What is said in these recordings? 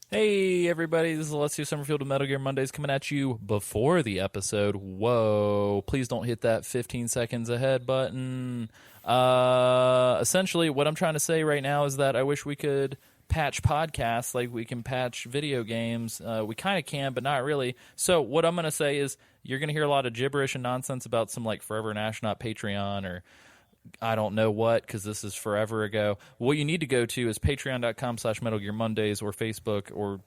Hey everybody, this is Alessio Summerfield of Metal Gear Mondays coming at you before the episode. Whoa, please don't hit that 15 seconds ahead button. Essentially, what I'm trying to say right now is that I wish we could patch podcasts like we can patch video games. We kind of can, but not really. So what I'm going to say is you're going to hear a lot of gibberish and nonsense about some like Forever and Astronaut Patreon or I don't know what, because this is forever ago. What you need to go to is patreon.com/Metal Gear Mondays or Facebook or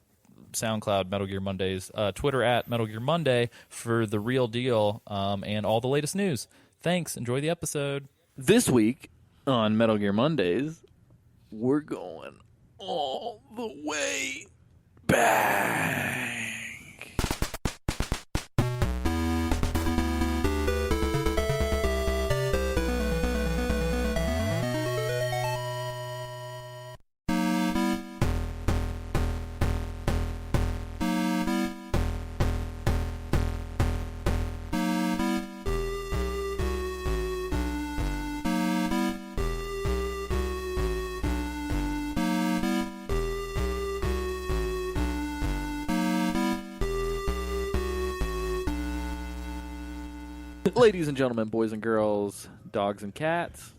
SoundCloud Metal Gear Mondays, Twitter at Metal Gear Monday for the real deal and all the latest news. Thanks. Enjoy the episode. This week on Metal Gear Mondays, we're going all the way back. Ladies and gentlemen, boys and girls, dogs and cats,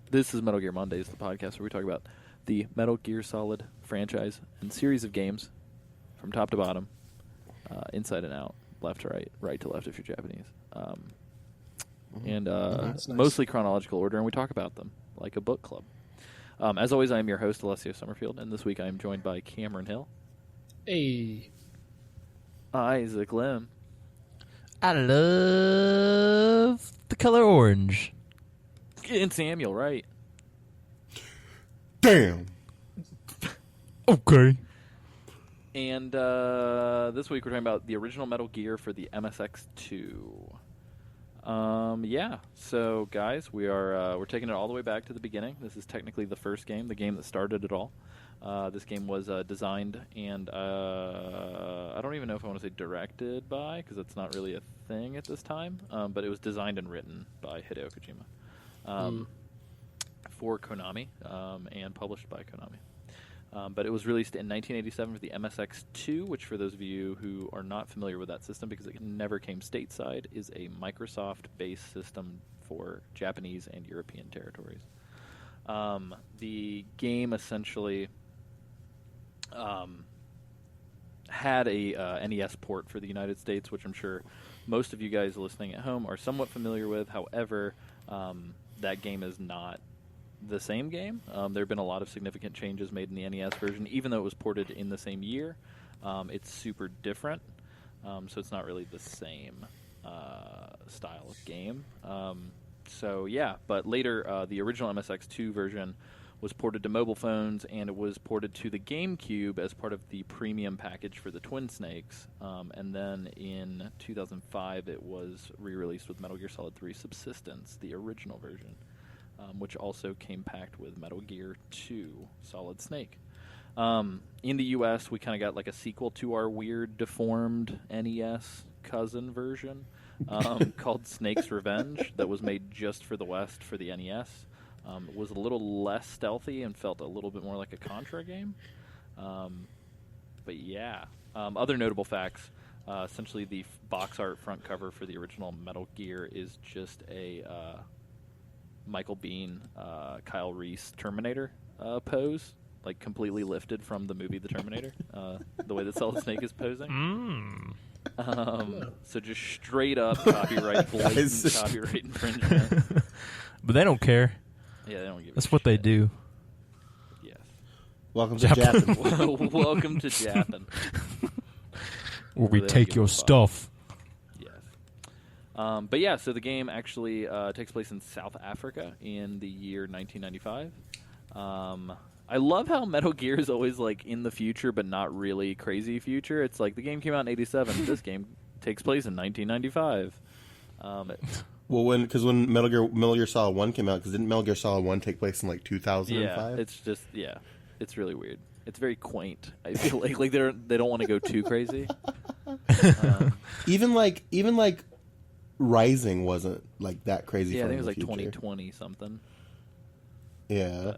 this is Metal Gear Mondays, the podcast where we talk about the Metal Gear Solid franchise and series of games from top to bottom, inside and out, left to right, right to left if you're Japanese, and That's nice. mostly chronological order, and we talk about them like a book club. As always, I am your host, Alessio Summerfield, and this week I am joined by Cameron Hill, Hey. Isaac Lim, I love the color orange. and Samuel Wright. Damn. Okay. And this week we're talking about the original Metal Gear for the MSX2. Yeah. So guys, we're taking it all the way back to the beginning. This is technically the first game, the game that started it all. This game was designed and I don't even know if I want to say directed by, because it's not really a thing at this time. But it was designed and written by Hideo Kojima for Konami and published by Konami. But it was released in 1987 for the MSX2, which for those of you who are not familiar with that system, because it never came stateside, is a Microsoft-based system for Japanese and European territories. The game essentially had a NES port for the United States, which I'm sure most of you guys listening at home are somewhat familiar with. However, that game is not the same game. There have been a lot of significant changes made in the NES version, even though it was ported in the same year. It's super different, so it's not really the same style of game. So yeah, but later the original MSX2 version was ported to mobile phones, and it was ported to the GameCube as part of the premium package for the Twin Snakes. And then in 2005, it was re-released with Metal Gear Solid 3 Subsistence, the original version, which also came packed with Metal Gear 2 Solid Snake. In the U.S., we kind of got like a sequel to our weird, deformed NES cousin version called Snake's Revenge that was made just for the West for the NES. It was a little less stealthy and felt a little bit more like a Contra game. But yeah. Other notable facts, essentially the box art front cover for the original Metal Gear is just a Michael Biehn, Kyle Reese Terminator pose, like completely lifted from the movie The Terminator, the way that Solid Snake is posing. So just straight up copyright, blatant copyright infringement. But they don't care. Yeah, they don't give That's a what shit. they do. Yes. Welcome to Japan. Welcome to Japan. Where we They don't take give your a fuck. stuff. Yes. But yeah, so the game actually takes place in South Africa in the year 1995. I love how Metal Gear is always like in the future, but not really crazy future. It's like the game came out in 87. This game takes place in 1995. Well, when Metal Gear Solid 1 came out, because didn't Metal Gear Solid 1 take place in like 2005? Yeah, it's just it's really weird. It's very quaint. I feel like they don't want to go too crazy. Even like Rising wasn't like that crazy. Yeah, I far think it in was the like future. 2020 something. Yeah.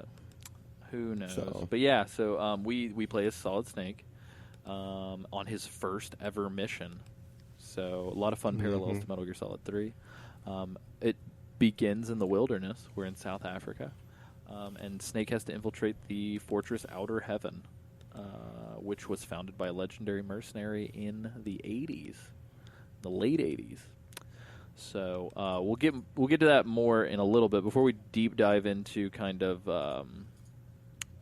Who knows? So. But yeah, so we play as Solid Snake on his first ever mission. So a lot of fun parallels to Metal Gear Solid 3. It begins in the wilderness. We're in South Africa. And Snake has to infiltrate the fortress Outer Heaven, which was founded by a legendary mercenary in the 80s, the late 80s. So we'll get to that more in a little bit. Before we deep dive into kind of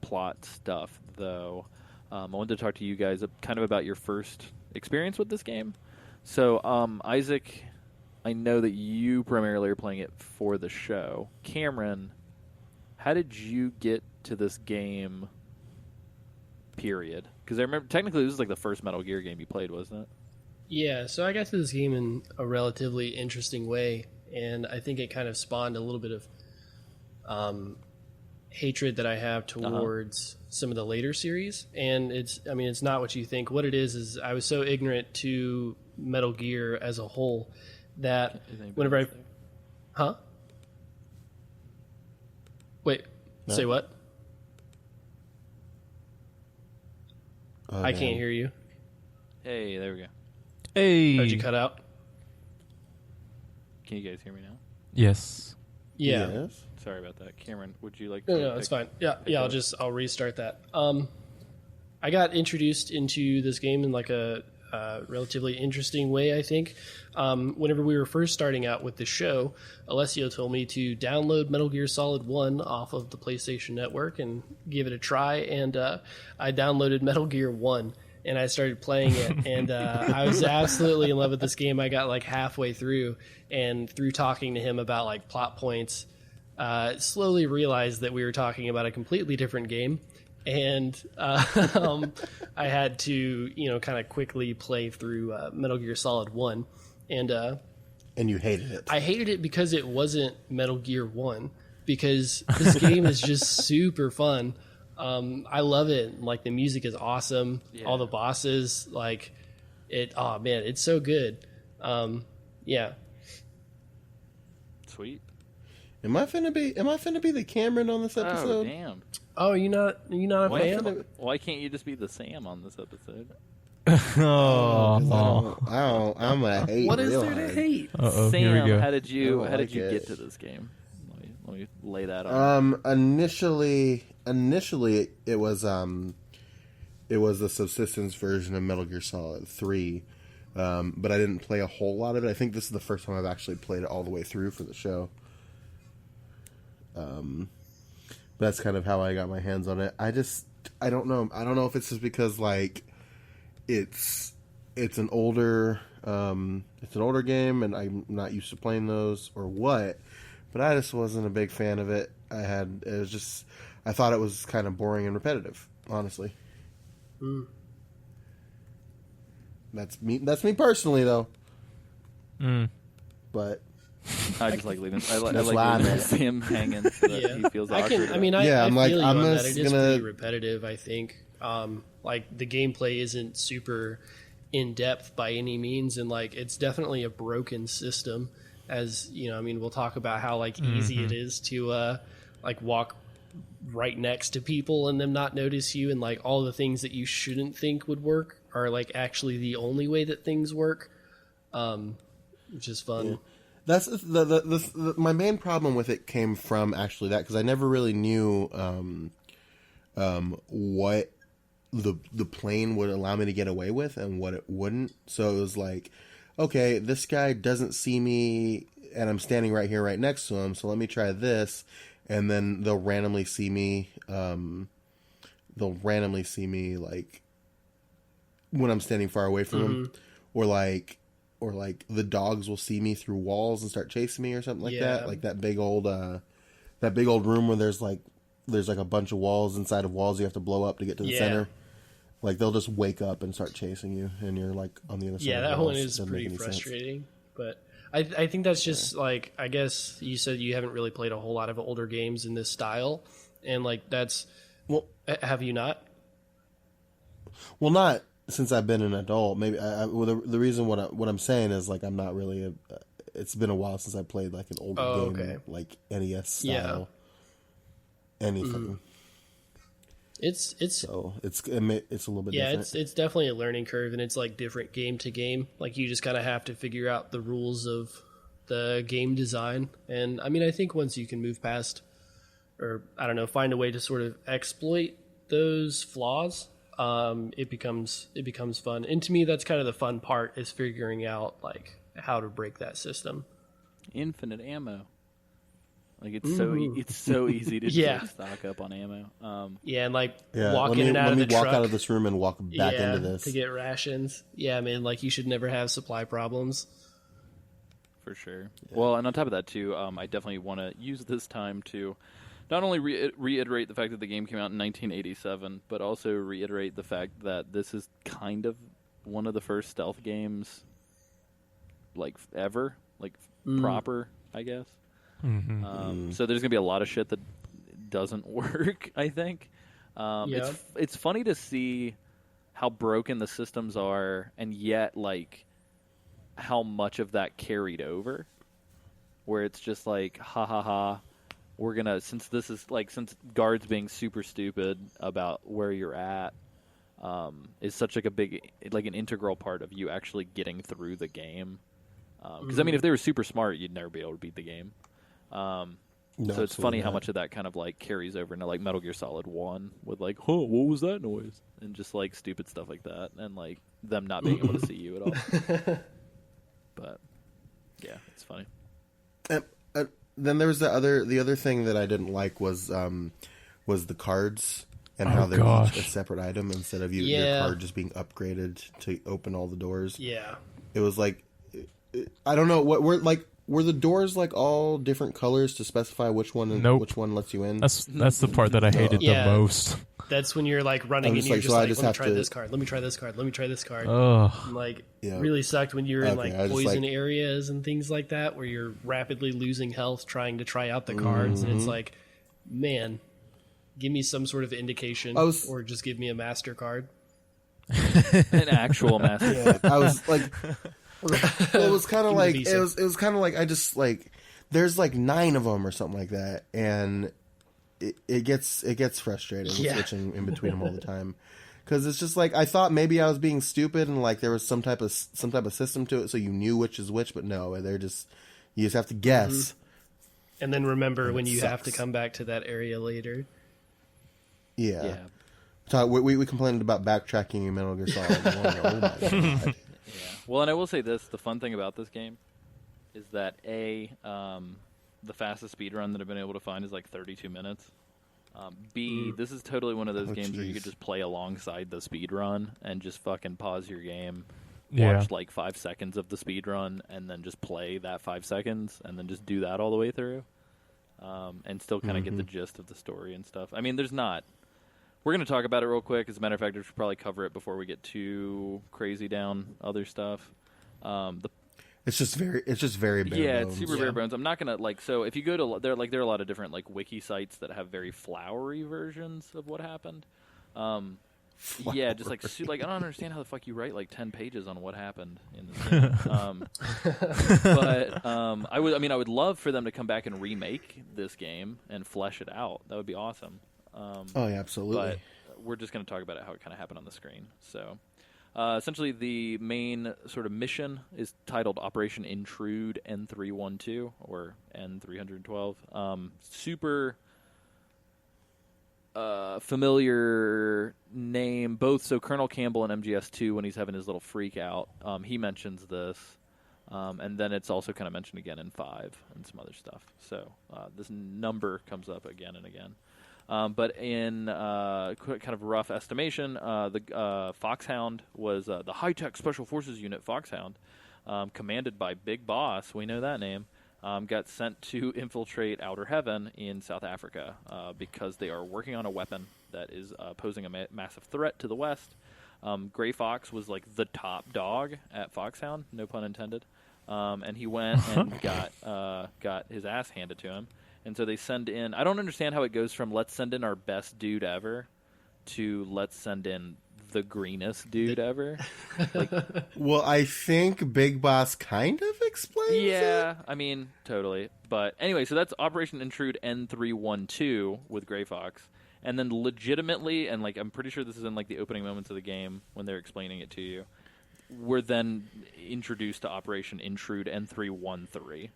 plot stuff, though, I wanted to talk to you guys kind of about your first experience with this game. So Isaac, I know that you primarily are playing it for the show. Cameron, how did you get to this game, period? Because I remember, technically, this is like the first Metal Gear game you played, wasn't it? Yeah, so I got to this game in a relatively interesting way, and I think it kind of spawned a little bit of hatred that I have towards some of the later series. And it's not what you think. What it is I was so ignorant to Metal Gear as a whole that whenever I... Huh? Wait, No. Say what? I damn. can't hear you. Hey, there we go. Hey. How'd you cut out? Can you guys hear me now? Yes. Yeah. Yes. Sorry about that. Cameron, would you like No, to... no, it's fine. Yeah, I'll restart that. I got introduced into this game in like a relatively interesting way, I think. Whenever we were first starting out with the show, Alessio told me to download Metal Gear Solid 1 off of the PlayStation Network and give it a try, and I downloaded Metal Gear 1, and I started playing it, and I was absolutely in love with this game. I got like halfway through, and through talking to him about like plot points, slowly realized that we were talking about a completely different game. And I had to, kind of quickly play through Metal Gear Solid 1. And you hated it. I hated it because it wasn't Metal Gear 1. Because this game is just super fun. I love it. Like, the music is awesome. Yeah. All the bosses, oh man, it's so good. Yeah. Sweet. Am I finna be the Cameron on this Oh, episode? damn. Oh, you're not a fan? Why can't you just be the Sam on this episode? Oh. I'm gonna hate. What is real there to hard. hate? Uh-oh, Sam, here we go. how did you I don't like get it. to this game? Let me lay that on. Initially it was the subsistence version of Metal Gear Solid 3, but I didn't play a whole lot of it. I think this is the first time I've actually played it all the way through for the show. That's kind of how I got my hands on it. I don't know. I don't know if it's just because like it's an older game and I'm not used to playing those or what, but I just wasn't a big fan of it. I thought it was kind of boring and repetitive, honestly. That's me personally though. But I just like leaving. I That's like why I'm leaving at it. Sam hanging so that Yeah. he feels I awkward. can. I mean, I, Yeah, I I'm feel like, you I'm on that. just It is gonna- pretty repetitive. I think. Like the gameplay isn't super in depth by any means, and like it's definitely a broken system. As you know, I mean, we'll talk about how like easy it is to like walk right next to people and them not notice you, and like all the things that you shouldn't think would work are like actually the only way that things work, which is fun. Yeah. That's the my main problem with it came from actually that, because I never really knew what the plane would allow me to get away with and what it wouldn't. So it was like, okay, this guy doesn't see me and I'm standing right here right next to him, so let me try this, and then they'll randomly see me like when I'm standing far away from him, or like the dogs will see me through walls and start chasing me or something like Yeah. that. Like that big old room where there's like a bunch of walls inside of walls you have to blow up to get to the Yeah. center. Like they'll just wake up and start chasing you, and you're like on the other side. Yeah, of the that walls. one is Doesn't make pretty any sense. frustrating. But I think that's just like, I guess you said you haven't really played a whole lot of older games in this style, and like that's, well, have you not? Well, not since I've been an adult. Maybe the reason what I'm saying is like I'm not really it's been a while since I played like an older game, okay. like NES style anything. So it's a little bit different. it's definitely a learning curve, and it's like different game to game. Like you just kind of have to figure out the rules of the game design. And I mean, I think once you can move past, or I don't know, find a way to sort of exploit those flaws, it becomes fun. And to me, that's kind of the fun part, is figuring out like how to break that system. Infinite ammo. Like it's so easy to just stock up on ammo. And like Yeah, walk in and out of the let me walk truck. out of this room and walk back into this. to get rations. Yeah, man, like you should never have supply problems. For sure. Yeah. Well, and on top of that too, I definitely want to use this time to not only reiterate the fact that the game came out in 1987, but also reiterate the fact that this is kind of one of the first stealth games, like ever, like proper, I guess. Mm-hmm. So there's gonna be a lot of shit that doesn't work, I think. It's funny to see how broken the systems are, and yet like how much of that carried over, where it's just like ha ha ha, we're gonna, since guards being super stupid about where you're at is such like a big, like an integral part of you actually getting through the game, because I mean if they were super smart you'd never be able to beat the game. So it's funny how much of that kind of like carries over into like Metal Gear Solid 1 with like, what was that noise? And just like stupid stuff like that, and like them not being able to see you at all. But yeah, it's funny. Then there was the other thing that I didn't like was the cards and how they're each a separate item instead of your card just being upgraded to open all the doors. Yeah. It was like, I don't know were the doors like all different colors to specify which one which one lets you in? That's the part that I hated the most. That's when you're like running and you're just like, let me try this card, let me try this card, let me try this card. And, like really sucked when you're in like poison areas and things like that, where you're rapidly losing health trying to try out the cards, and it's like, man, give me some sort of indication, or just give me a master card. An actual master card. I was like, it was kind of like it was kind of like I just like there's like 9 of them or something like that, and it gets frustrating switching in between them all the time, because it's just like I thought maybe I was being stupid and like there was some type of system to it, so you knew which is which, but no, you just have to guess, and then remember when you have to come back to that area later. Yeah. We complained about backtracking in Metal Gear Solid 1. Oh my god. Yeah. Well, and I will say this: the fun thing about this game is that the fastest speed run that I've been able to find is like 32 minutes. B, this is totally one of those games where you could just play alongside the speed run and just fucking pause your game, watch like 5 seconds of the speed run, and then just play that 5 seconds, and then just do that all the way through, and still kind of get the gist of the story and stuff. I mean, there's not. We're going to talk about it real quick. As a matter of fact, we should probably cover it before we get too crazy down other stuff. It's just very bare bones. Yeah, it's super bare bones. I'm not going to so if you go to there are a lot of different like wiki sites that have very flowery versions of what happened. Yeah, just like I don't understand how the fuck you write like 10 pages on what happened in this game. But I would love for them to come back and remake this game and flesh it out. That would be awesome. Oh yeah, absolutely. But we're just going to talk about it, how it kind of happened on the screen. So, essentially, the main sort of mission is titled Operation Intrude N312 or N312. Super familiar name, both. So Colonel Campbell in MGS2, when he's having his little freak out, he mentions this. And then it's also kind of mentioned again in 5 and some other stuff. So this number comes up again and again. But in kind of rough estimation, the Foxhound was the high-tech Special Forces Unit Foxhound, commanded by Big Boss, we know that name, got sent to infiltrate Outer Heaven in South Africa because they are working on a weapon that is posing a massive threat to the West. Gray Fox was like the top dog at Foxhound, no pun intended, and he went and got his ass handed to him. And so they send in... I don't understand how it goes from let's send in our best dude ever to let's send in the greenest dude ever. Well, I think Big Boss kind of explains it. Yeah, I mean, totally. But anyway, so that's Operation Intrude N312 with Gray Fox. And then legitimately, and like I'm pretty sure this is in like the opening moments of the game when they're explaining it to you, we're then introduced to Operation Intrude N313.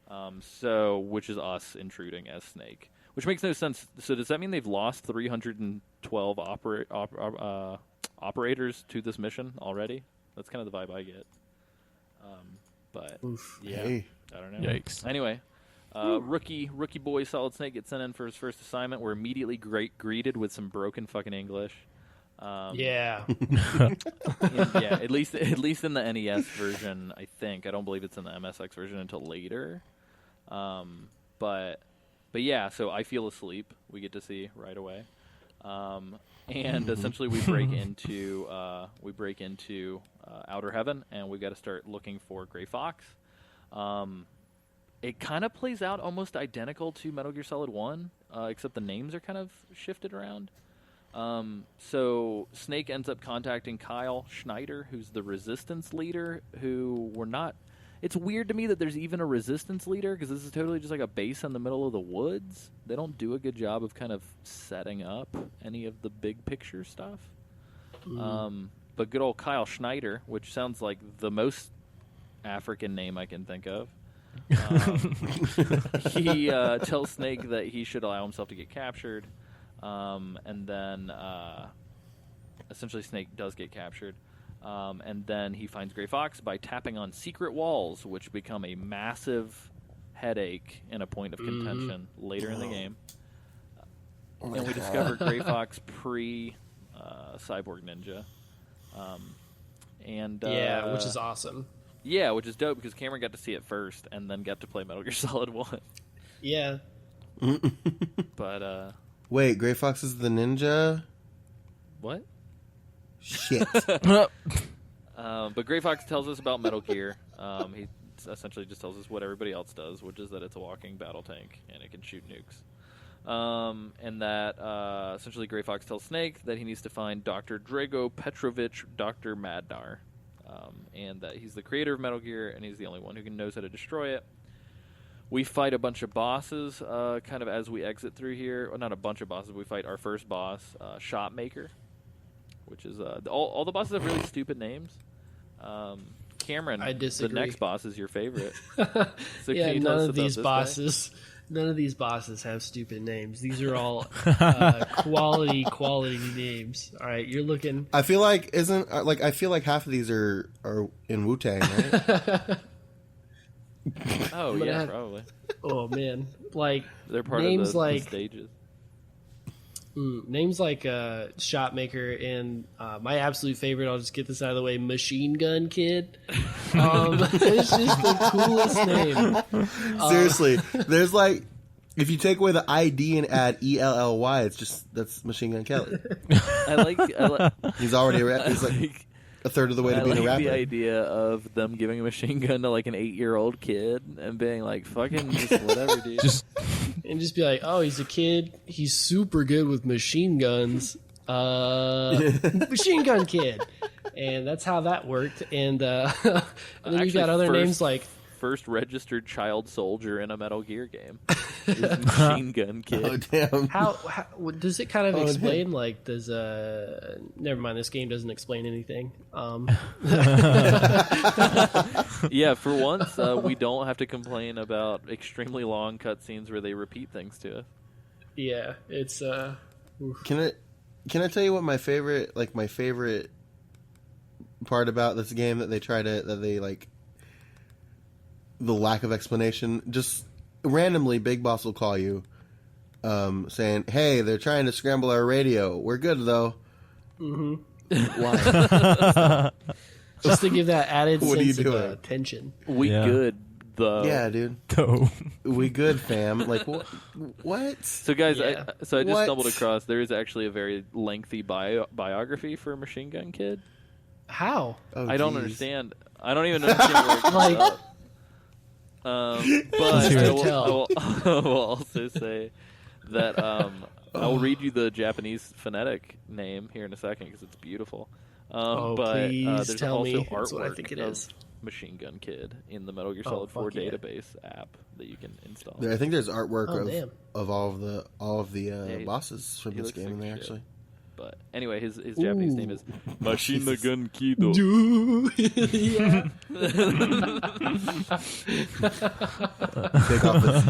Which is us intruding as Snake, which makes no sense. So does that mean they've lost 312 operators to this mission already? That's kind of the vibe I get. But Oof. yeah, Hey. I don't know. Yikes. Anyway, rookie boy Solid Snake gets sent in for his first assignment. We're immediately greeted with some broken fucking English. Yeah. Yeah, at least in the NES version, I think. I don't believe it's in the MSX version until later. But yeah, so I feel asleep. We get to see right away. And essentially we break into Outer Heaven, and we got to start looking for Gray Fox. It kind of plays out almost identical to Metal Gear Solid 1, except the names are kind of shifted around. So Snake ends up contacting Kyle Schneider, who's the Resistance leader, who we're not... It's weird to me that there's even a Resistance leader, because this is totally just like a base in the middle of the woods. They don't do a good job of kind of setting up any of the big picture stuff. But good old Kyle Schneider, which sounds like the most African name I can think of, he tells Snake that he should allow himself to get captured. And then essentially Snake does get captured. And then he finds Gray Fox by tapping on secret walls, which become a massive headache and a point of contention later in the game. And we discover Gray Fox pre-Cyborg Ninja. Yeah, which is awesome. Yeah, which is dope because Cameron got to see it first and then got to play Metal Gear Solid 1. Yeah. But, Wait, Gray Fox is the ninja? what? Shit. But Gray Fox tells us about Metal Gear. He essentially just tells us what everybody else does, which is that it's a walking battle tank and it can shoot nukes. And that essentially Gray Fox tells Snake that he needs to find Dr. Drago Petrovich Dr. Madnar, and that he's the creator of Metal Gear and he's the only one who knows how to destroy it. We fight a bunch of bosses kind of as we exit through here. Well, not a bunch of bosses. We fight our first boss, Shopmaker, which is all the bosses have really stupid names. Cameron, I disagree. the next boss is your favorite. So Yeah, can you tell none us of about these this bosses. None of these bosses have stupid names. These are all quality names. All right, you're looking. I feel like I feel like half of these are in Wu-Tang, right? Guy? Oh yeah, probably. Oh man, like They're part names of the like stages. Names like Shopmaker and my absolute favorite. I'll just get this out of the way. Machine Gun Kid. It's just the coolest name. Seriously, there's like, if you take away the ID and add ELLY, that's Machine Gun Kelly. I like He's already he's like a third of the way to I being like a rapper. the idea of them giving a machine gun to like an 8-year-old kid and being like, "Fucking just whatever, dude." And just be like, oh, he's a kid. He's super good with machine guns. Machine Gun Kid. And that's how that worked. And then you've got other names like... First registered child soldier in a Metal Gear game is Machine Gun Kid. Oh damn! How does it kind of explain? Like, does never mind. This game doesn't explain anything. Yeah, for once, we don't have to complain about extremely long cutscenes where they repeat things to us. Yeah, it's. Can I tell you what my favorite part about this game the lack of explanation? Just randomly, Big Boss will call you, saying, "Hey, they're trying to scramble our radio. We're good though." Mm-hmm. Why? Just to give that added What are you sense of doing? tension. We good though. Yeah, dude. Go. We good, fam. Like what? So guys, Yeah. I just What? stumbled across. There is actually a very lengthy biography for Machine Gun Kid. How? Oh, I don't geez. understand. I don't even understand where it comes Like- up. But Let's hear I it. will also say that I will read you the Japanese phonetic name here in a second because it's beautiful. But Please there's tell also me. artwork That's what I think it is. Machine Gun Kid in the Metal Gear Solid 4 database app that you can install. I think there's artwork damn. of all of the bosses from this game in there, shit. actually. But anyway, his Japanese name is Machine Gun Kido. Yeah.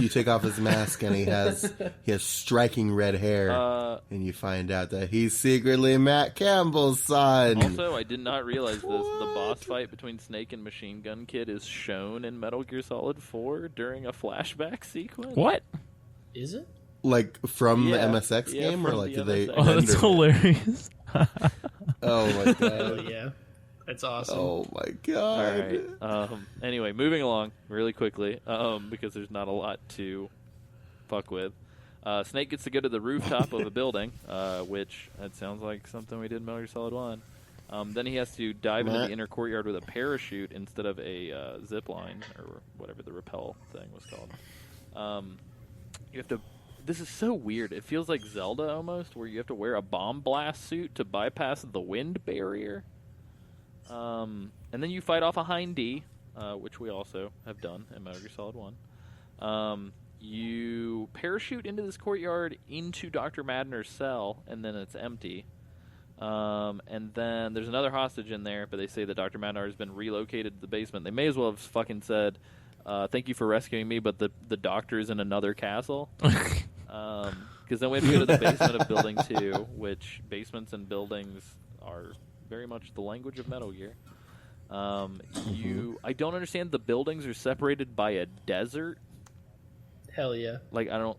You take off his mask, and he has striking red hair, and you find out that he's secretly Matt Campbell's son. Also, I did not realize this. The boss fight between Snake and Machine Gun Kid is shown in Metal Gear Solid 4 during a flashback sequence. What? Is it? Like from the Yeah. MSX Yeah, game, or from like the did they? MSX. Oh, that's render it? hilarious. Oh my god! Oh yeah, that's awesome. Oh my All god! right. Anyway, moving along really quickly because there's not a lot to fuck with. Snake gets to go to the rooftop of a building, which that sounds like something we did in Metal Gear Solid 1. Then he has to dive into the inner courtyard with a parachute instead of a zip line or whatever the rappel thing was called. You have to. This is so weird. It feels like Zelda almost, where you have to wear a bomb blast suit to bypass the wind barrier. And then you fight off a Hind D, which we also have done in Metal Gear Solid 1. You parachute into this courtyard into Dr. Madner's cell, and then it's empty. And then there's another hostage in there, but they say that Dr. Madner has been relocated to the basement. They may as well have fucking said, thank you for rescuing me, but the doctor's in another castle. Because then we have to go to the basement of Building 2, which basements and buildings are very much the language of Metal Gear. I don't understand. The buildings are separated by a desert. Hell yeah. Like, I don't...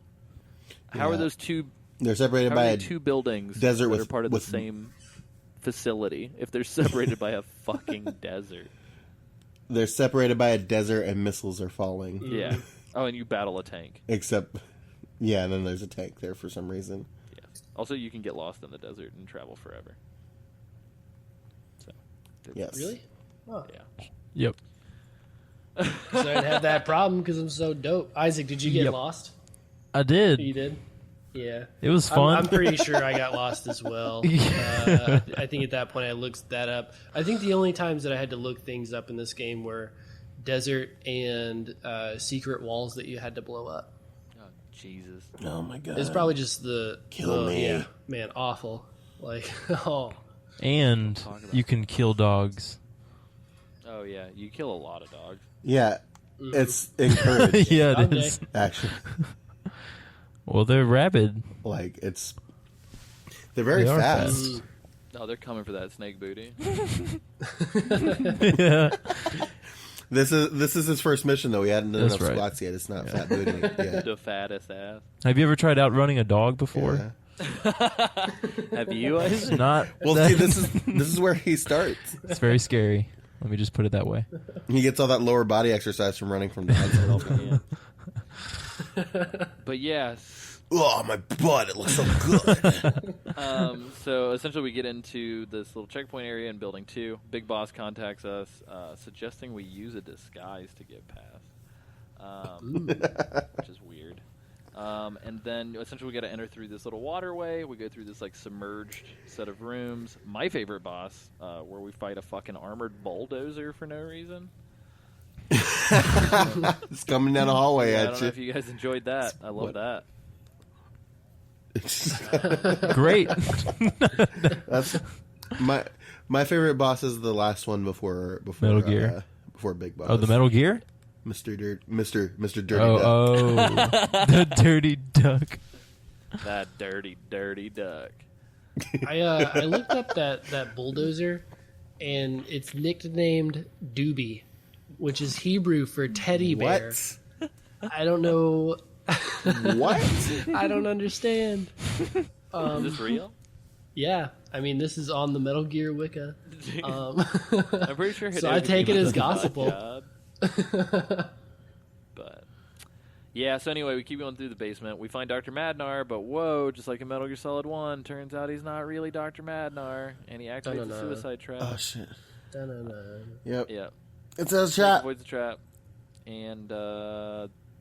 How are those two... They're separated by a two buildings desert that are part of the same facility if they're separated by a fucking desert? They're separated by a desert, and missiles are falling. Yeah. Oh, and you battle a tank. Except, yeah, and then there's a tank there for some reason. Yeah. Also, you can get lost in the desert and travel forever. So. Yes. Really? Oh. Yeah. Yep. So I didn't have that problem because I'm so dope. Isaac, did you get Yep. lost? I did. You did? Yeah. It was fun. I'm pretty sure I got lost as well. I think at that point I looked that up. I think the only times that I had to look things up in this game were desert and secret walls that you had to blow up. Oh, Jesus. Oh my god. It's probably just the... Kill me. Yeah, man, awful. Like, oh. And you can kill dogs. Oh, yeah. You kill a lot of dogs. Yeah, it's encouraged. Yeah, it Someday. is. Actually, Well, they're rabid. like they're very They are fast. Oh, they're coming for that snake booty. Yeah. This is his first mission though. He hadn't done That's enough right. squats yet. It's not fat booty. Yeah. The fattest ass. Have you ever tried outrunning a dog before? Yeah. Have you? It's not. Well, see, this is where he starts. It's very scary. Let me just put it that way. He gets all that lower body exercise from running from dogs. Yeah. But yes. Oh, my butt! It looks so good. So essentially, we get into this little checkpoint area in Building 2. Big Boss contacts us, suggesting we use a disguise to get past, which is weird. And then essentially, we got to enter through this little waterway. We go through this like submerged set of rooms. My favorite boss, where we fight a fucking armored bulldozer for no reason. It's coming down the hallway I at don't know if you guys enjoyed that. I love that. Great. That's my favorite boss is the last one before Metal Gear. Before Big Boss. Oh, the Metal Gear? Mr. Dirty Duck. Oh, the dirty duck. That dirty, dirty duck. I looked up that bulldozer, and it's nicknamed Doobie, which is Hebrew for teddy bear. What? I don't know. What? I don't understand. Is this real? Yeah, I mean, this is on the Metal Gear Wiki. I'm pretty sure. So I take it as gospel. But yeah. So anyway, we keep going through the basement. We find Dr. Madnar, but whoa! Just like in Metal Gear Solid 1, turns out he's not really Dr. Madnar, and he activates the suicide trap. Oh shit. Dun-dun-dun. Yep. Yep. It's a Snake trap. avoids the trap, and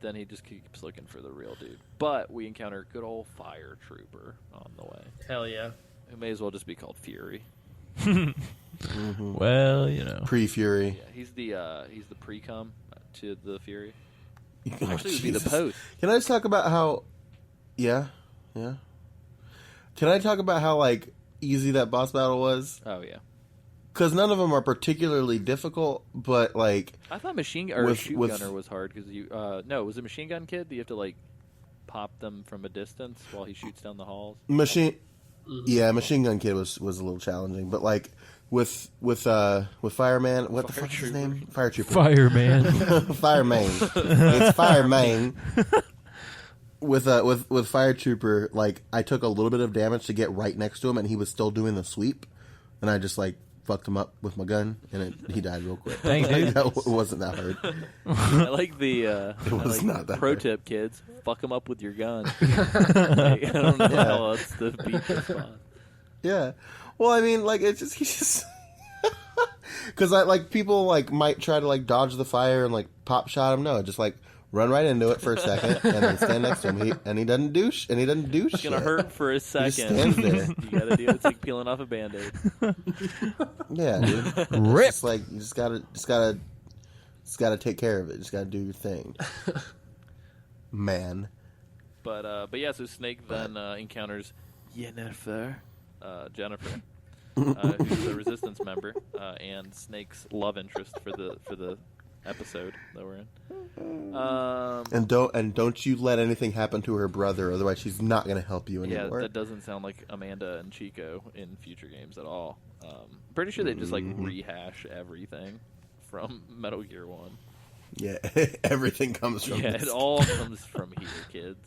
then he just keeps looking for the real dude. But we encounter good old fire trooper on the way, Hell yeah. who may as well just be called Fury. Well, Pre-Fury. Yeah, he's the pre-cum to the Fury. Actually, it would be the Jesus. post. Can I just talk about how... Yeah. Can I talk about how, like, easy that boss battle was? Oh yeah. Because none of them are particularly difficult, but, like... I thought shoot gunner was hard because you. No, was it machine gun kid? Do you have to like pop them from a distance while he shoots down the halls? Machine gun kid was a little challenging, but like with fireman, what the fuck is his name? Fire trooper. Fireman. Fireman. It's fireman. With fire trooper, like I took a little bit of damage to get right next to him, and he was still doing the sweep, and I just like fucked him up with my gun, and he died real quick. Dang, dude. It wasn't that hard. I like the was not that pro hard. tip, kids. Fuck them up with your gun. Like, I don't know how else to beat this boss. Yeah. Well, I mean, like he's just because I like people like might try to like dodge the fire and like pop shot him. No, just like run right into it for a second and then stand next to him. And he doesn't do It's gonna hurt for a second. He stands there. You gotta do it. It's like peeling off a Band-Aid. Yeah, dude. Rip. It's like you just gotta take care of it. Just gotta do your thing, man. But yeah, so Snake then encounters Jennifer, who's a Resistance member, and Snake's love interest for the episode that we're in. And don't you let anything happen to her brother, otherwise she's not gonna help you Yeah, anymore. that doesn't sound like Amanda and Chico in future games at all. Pretty sure they just like rehash everything from Metal Gear 1. Yeah, everything comes from. Yeah, this. it all comes from here, kids.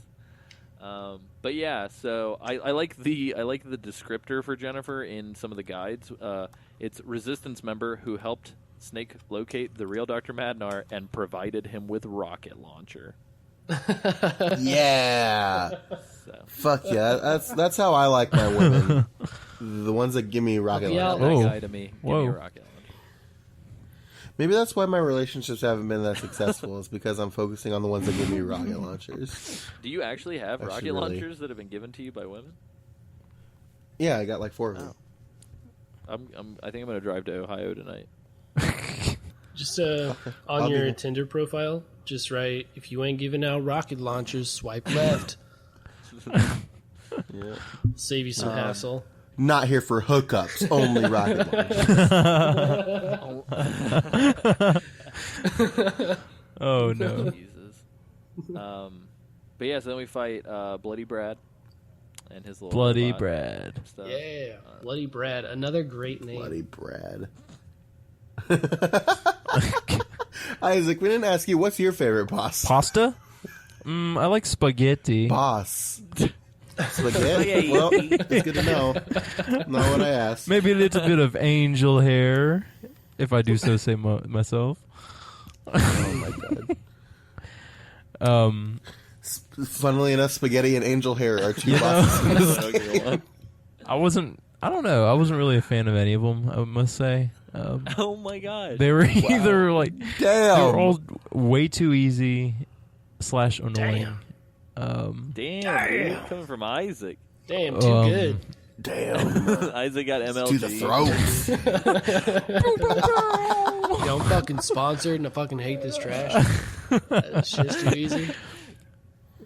But yeah, so I like the descriptor for Jennifer in some of the guides. It's Resistance member who helped Snake locate the real Dr. Madnar and provided him with rocket launcher. Yeah. So Fuck yeah, that's how I like my women. The ones that give me rocket Yeah. launchers. that Oh. guy to me, give me Whoa. a rocket launcher. Maybe that's why my relationships haven't been that successful. Is because I'm focusing on the ones that give me rocket launchers. Do you actually have rocket really. launchers that have been given to you by women? Yeah, I got like 4 of them. I think I'm gonna drive to Ohio tonight. Just I'll on be your there. Tinder profile, just write, if you ain't giving out rocket launchers, swipe left. Yeah. Save you some hassle. Not here for hookups, only rocket launchers. Oh no. Jesus. But yeah, so then we fight Bloody Brad and his little Bloody robot Brad. stuff. Yeah. Bloody Brad. Another great name. Bloody Brad. Isaac, we didn't ask you, what's your favorite boss? Pasta? I like spaghetti. Boss. Spaghetti? Well, it's good to know. Not what I asked. Maybe a little bit of angel hair, if I do so say myself. Oh my god. Funnily enough, spaghetti and angel hair are two bosses. I wasn't really a fan of any of them, I must say. Oh my god. They were either like Damn. they were all way too easy / annoying. Damn, dude, coming from Isaac. Damn, too good. Damn. Isaac got MLG. To the throat. You know, I'm fucking sponsored and I fucking hate this trash. It's just too easy.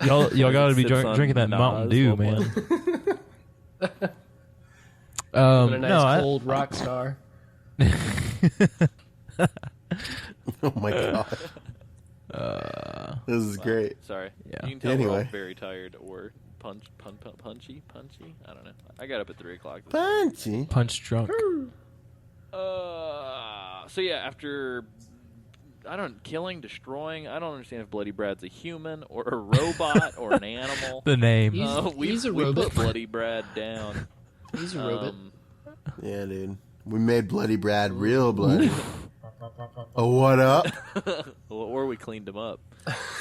Y'all gotta be Sips on drinking that Nas Mountain Dew, while man. And a nice no, cold rock star. Oh my god. This is great. Sorry. Yeah. You can tell we're all Anyway. very tired or punchy. I don't know. I got up at 3 o'clock. This Punchy. Punch drunk. So yeah, after killing, destroying. I don't understand if Bloody Brad's a human or a robot or an animal. The name. He's a we robot. put Bloody Brad down. He's a robot. Yeah, dude. We made Bloody Brad real bloody. Oh, what up? Or we cleaned him up.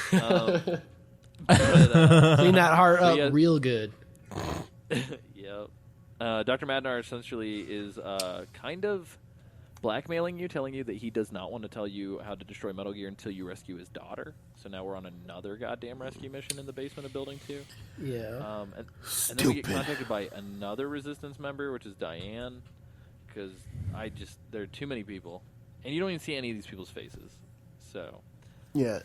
Clean that heart up yeah. real good. Yep. Dr. Madnar essentially is kind of blackmailing you, telling you that he does not want to tell you how to destroy Metal Gear until you rescue his daughter. So now we're on another goddamn rescue mission in the basement of Building 2. Yeah. And then we get contacted by another Resistance member, which is Diane, because there are too many people, and you don't even see any of these people's faces. So Yeah.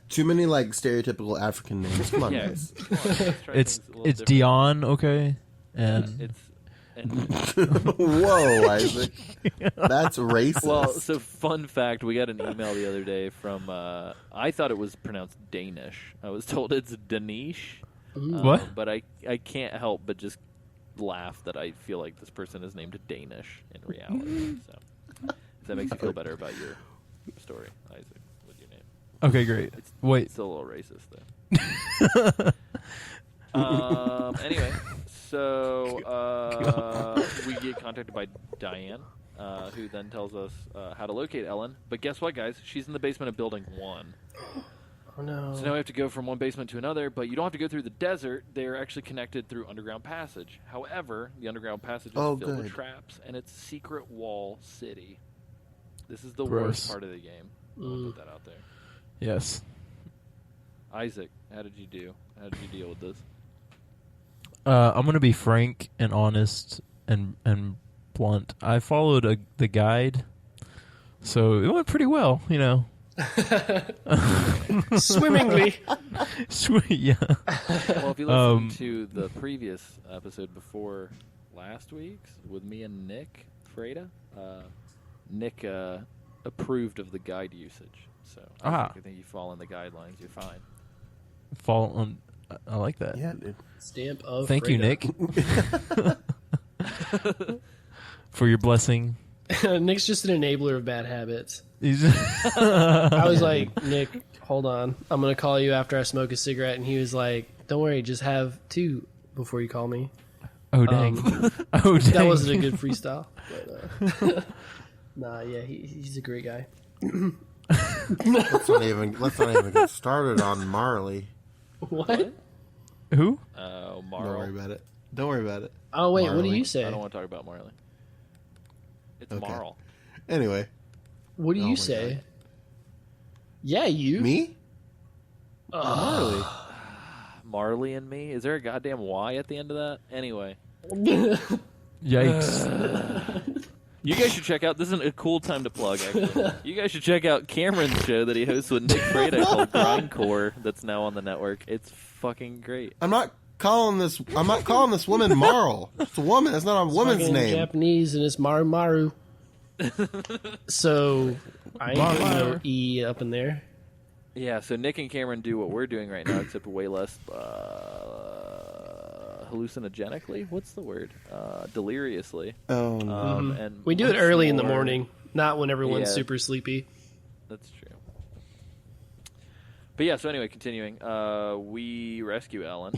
Too many like stereotypical African names. Come on, yeah, guys. come on, let's try It's things a little different. Dion, okay, and Whoa, Isaac. That's racist. well, so fun fact, we got an email the other day from I thought it was pronounced Danish. I was told it's Danish. What? But I can't help but just laugh that I feel like this person is named Danish in reality. So if that makes you feel better about your story, Isaac, with your name. okay, great. Wait, It's still a little racist though. Anyway, so we get contacted by Diane, who then tells us how to locate Ellen. But guess what, guys? She's in the basement of Building 1. Oh no. So now we have to go from one basement to another, but you don't have to go through the desert. They are actually connected through underground passage. However, the underground passage is filled with traps, and it's Secret Wall City. This is the worst part of the game. I'll put that out there. yes. Isaac, how did you do? How did you deal with this? I'm gonna be frank and honest and blunt. I followed the guide, so it went pretty well. You know, Swimmingly. sweet, yeah. Well, if you listen to the previous episode before last week's with me and Nick Freda, Nick approved of the guide usage. So I think you fall in the guidelines, you're fine. Fall on. I like that. Yeah, dude. Stamp of Thank you, Fredo. Nick, for your blessing. Nick's just an enabler of bad habits. He's I was like, Nick, hold on. I'm going to call you after I smoke a cigarette. And he was like, don't worry, just have 2 before you call me. oh dang, oh dang. That wasn't a good freestyle. But, nah, yeah, he's a great guy. Let's not even get started on Marley. What? Who? Don't Marl. worry about it. Don't worry about it. Oh, wait, what do Marley. you say? I don't want to talk about Marley. It's Okay. Marl. Anyway, What do Oh you my say? God. Yeah, you. me? Marley. Marley and me? Is there a goddamn Y at the end of that? Anyway. Yikes. You guys should check out, this is a cool time to plug, actually. You guys should check out Cameron's show that he hosts with Nick Freda called Grindcore that's now on the network. It's fucking great. I'm not calling this woman Marl. It's a woman. It's not a woman's Fucking name. Japanese and it's Maru Maru. So I ain't putting no E up in there. Yeah, so Nick and Cameron do what we're doing right now, except way less hallucinogenically. What's the word? Deliriously. Oh, no. And We do it much early in the more- morning, not when everyone's Yeah. super sleepy. That's true. But yeah, so anyway, continuing. We rescue Ellen,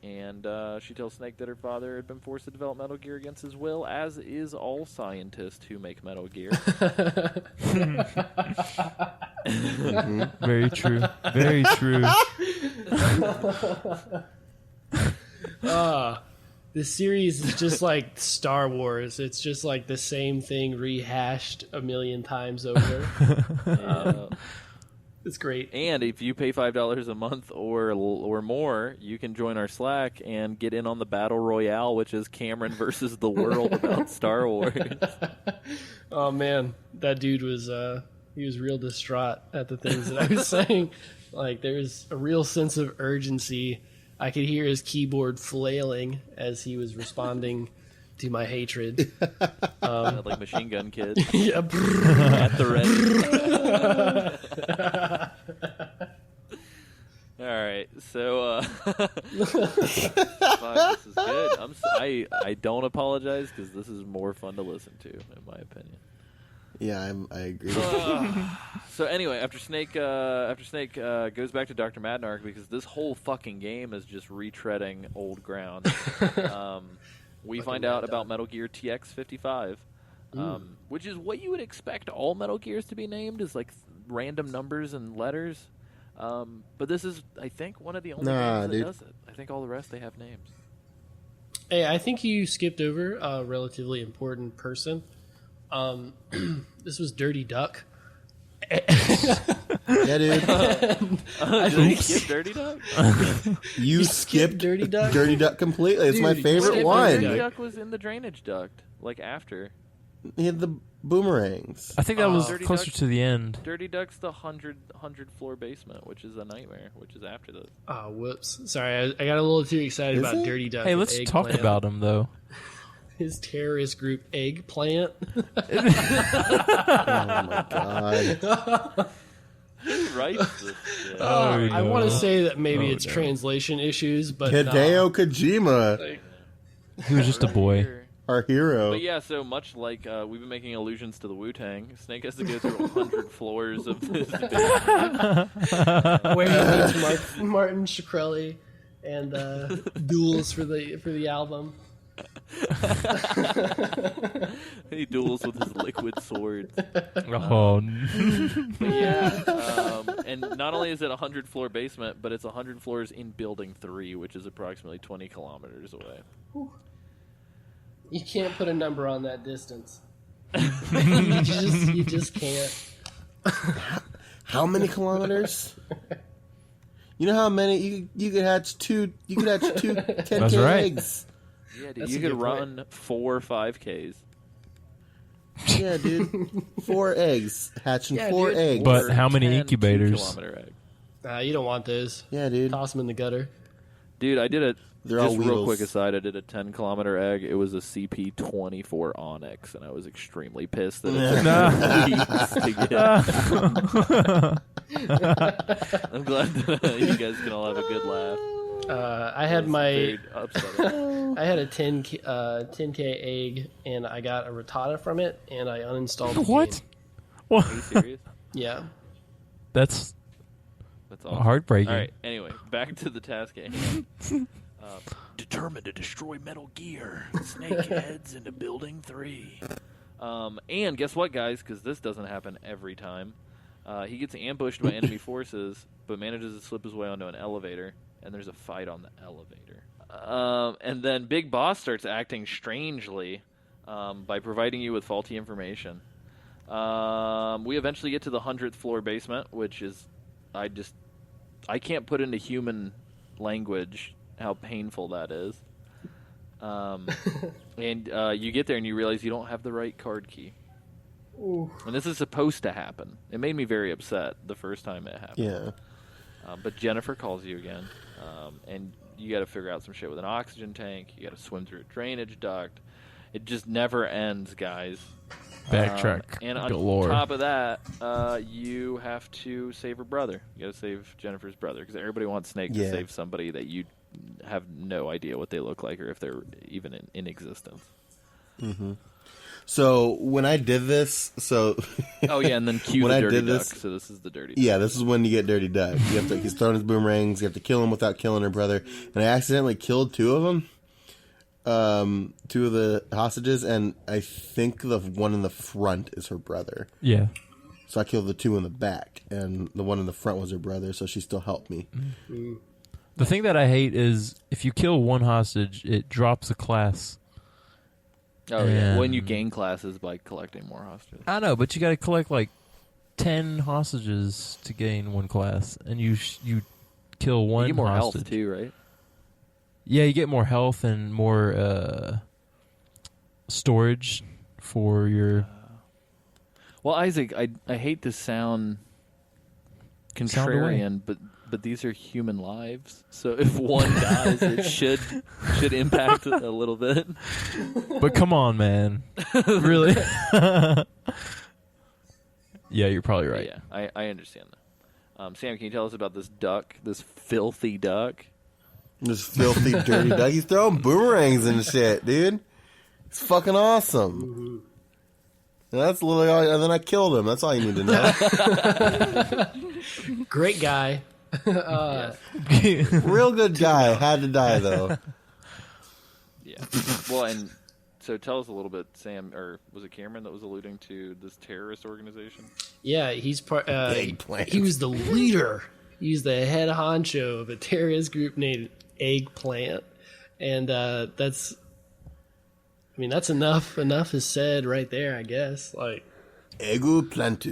and she tells Snake that her father had been forced to develop Metal Gear against his will, as is all scientists who make Metal Gear. Very true. Very true. This series is just like Star Wars. It's just like the same thing rehashed a million times over. It's great. And if you pay $5 a month or more, you can join our Slack and get in on the Battle Royale, which is Cameron versus the world about Star Wars. Oh man, that dude was he was real distraught at the things that I was saying. Like there's a real sense of urgency. I could hear his keyboard flailing as he was responding to my hatred. Like Machine Gun Kid Yeah. at the ready. All right, so fuck, this is good. I don't apologize because this is more fun to listen to, in my opinion. Yeah, I agree. So anyway, after Snake goes back to Dr. Madnark because this whole fucking game is just retreading old ground. We find out about Metal Gear TX55, which is what you would expect all Metal Gears to be named, is like random numbers and letters. But this is, I think, one of the only games that does it. I think all the rest, they have names. Hey, I think you skipped over a relatively important person. This was Dirty Duck. Yeah, dude. Did you skip Dirty Duck? You skipped Dirty Duck? Dirty Duck completely. It's my Dude, favorite skip one. Dirty Duck was in the drainage duct, like after. He had the boomerangs. I think that was Dirty closer Duck? to the end. Dirty Duck's the 100 floor basement, which is a nightmare, which is after this. Oh, whoops. Sorry, I got a little too excited Is about it? Dirty Duck. Hey, and let's talk Eggplant. about him though. His terrorist group, Eggplant. Oh my god. Who writes this shit? I want to no. say that maybe Oh, it's no. translation issues, but Hideo Kojima, Like, He was just a boy. our hero. But yeah, so much like we've been making allusions to the Wu-Tang, Snake has to go through 100 floors of this basement. where he meets Martin Shkreli and duels for the album. He duels with his liquid swords. Oh, But yeah, and not only is it a 100 floor basement, but it's 100 floors in Building 3, which is approximately 20 kilometers away. You can't put a number on that distance. you just can't. How many kilometers? You know how many you could hatch two? You could hatch two 10K That's right. eggs. Yeah, dude, That's you a could good point. run 4 5Ks. Yeah, dude. 4 eggs. Hatching Yeah, 4 dude. eggs. But Or how many 10 incubators? 2-kilometer eggs. You don't want those. Yeah, dude. Toss them in the gutter. Dude, I did it. They're all Just real Weedles. quick aside, I did a 10-kilometer egg. It was a CP24 Onyx, and I was extremely pissed that it took weeks to get. I'm glad that you guys can all have a good laugh. I had It's my very upsetting. I had a 10K egg, and I got a Rattata from it, and I uninstalled the what? game. What? Are you serious? Yeah. That's That's awesome. heartbreaking. All right. Anyway, back to the task at hand. Determined to destroy Metal Gear. Snake heads into Building 3. And guess what, guys? Because this doesn't happen every time. He gets ambushed by enemy forces, but manages to slip his way onto an elevator, and there's a fight on the elevator. And then Big Boss starts acting strangely by providing you with faulty information. We eventually get to the 100th floor basement, which is... I can't put into human language how painful that is. And you get there and you realize you don't have the right card key. Ooh. And this is supposed to happen. It made me very upset the first time it happened. Yeah. But Jennifer calls you again, and you got to figure out some shit with an oxygen tank. You got to swim through a drainage duct. It just never ends, guys. Backtrack And on galore. top of that, you have to save her brother. You got to save Jennifer's brother because everybody wants Snake to Yeah. save somebody that you have no idea what they look like or if they're even in existence. So when I did this, Oh yeah, and then cue When the I dirty did duck. this- So this is the dirty. yeah, this is when you get Dirty Duck. You have to, he's throwing his boomerangs. You have to kill him without killing her brother. And I accidentally killed 2 of them. 2 of the hostages, and I think the one in the front is her brother. Yeah. So I killed the 2 in the back, and the one in the front was her brother. So she still helped me. The thing that I hate is if you kill one hostage, it drops a class. Oh yeah, when you And- gain classes by collecting more hostages. I know, but you got to collect like 10 hostages to gain one class, and you kill one You get more hostage. health too, right? Yeah, you get more health and more storage for your. Well, Isaac, I hate to sound Sound away. contrarian, but these are human lives. So if one dies, it should impact it a little bit. But come on, man, really? Yeah, you're probably right. Yeah, I understand that. Sam, can you tell us about this duck, this filthy duck? This filthy, dirty Duck. He's throwing boomerangs and shit, dude. It's fucking awesome. And that's literally all. And then I killed him. That's all you need to know. Great guy. Real good guy. Had to die though. Yeah. Well, and so tell us a little bit, Sam, or was it Cameron that was alluding to this terrorist organization? Yeah, he's part. Eggplant. He was the leader. He's the head honcho of a terrorist group named Eggplant, and that's. I mean, that's enough. Enough is said right there, I guess. Like, Eggplant.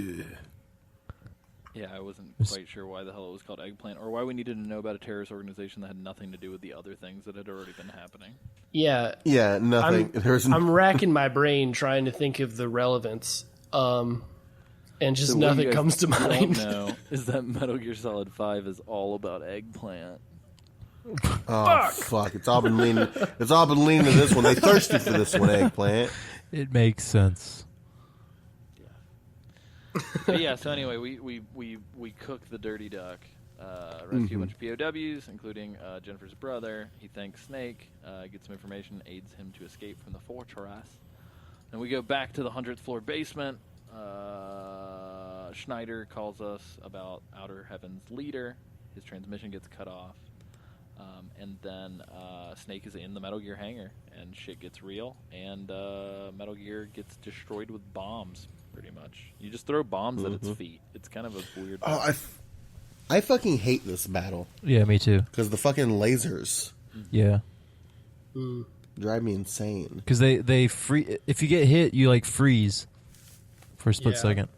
Yeah, I wasn't quite sure why the hell it was called Eggplant, or why we needed to know about a terrorist organization that had nothing to do with the other things that had already been happening. Yeah. Yeah, nothing. I'm racking my brain trying to think of the relevance, and just So what nothing you guys comes to mind. Don't know is that Metal Gear Solid 5 is all about Eggplant. Oh, fuck. It's all been leaning to this one. They thirsty for this one, Eggplant. It makes sense. But yeah, so anyway, we cook the dirty duck, rescue a bunch of POWs, including Jennifer's brother. He thanks Snake, gets some information, aids him to escape from the fortress. And we go back to the 100th floor basement. Schneider calls us about Outer Heaven's leader. His transmission gets cut off. And then Snake is in the Metal Gear hangar, and shit gets real, and Metal Gear gets destroyed with bombs, pretty much. You just throw bombs at its feet. It's kind of a weird... Oh, I fucking hate this battle. Yeah, me too. Because the fucking lasers Yeah. drive me insane. Because they free. If you get hit, you like freeze for a split second.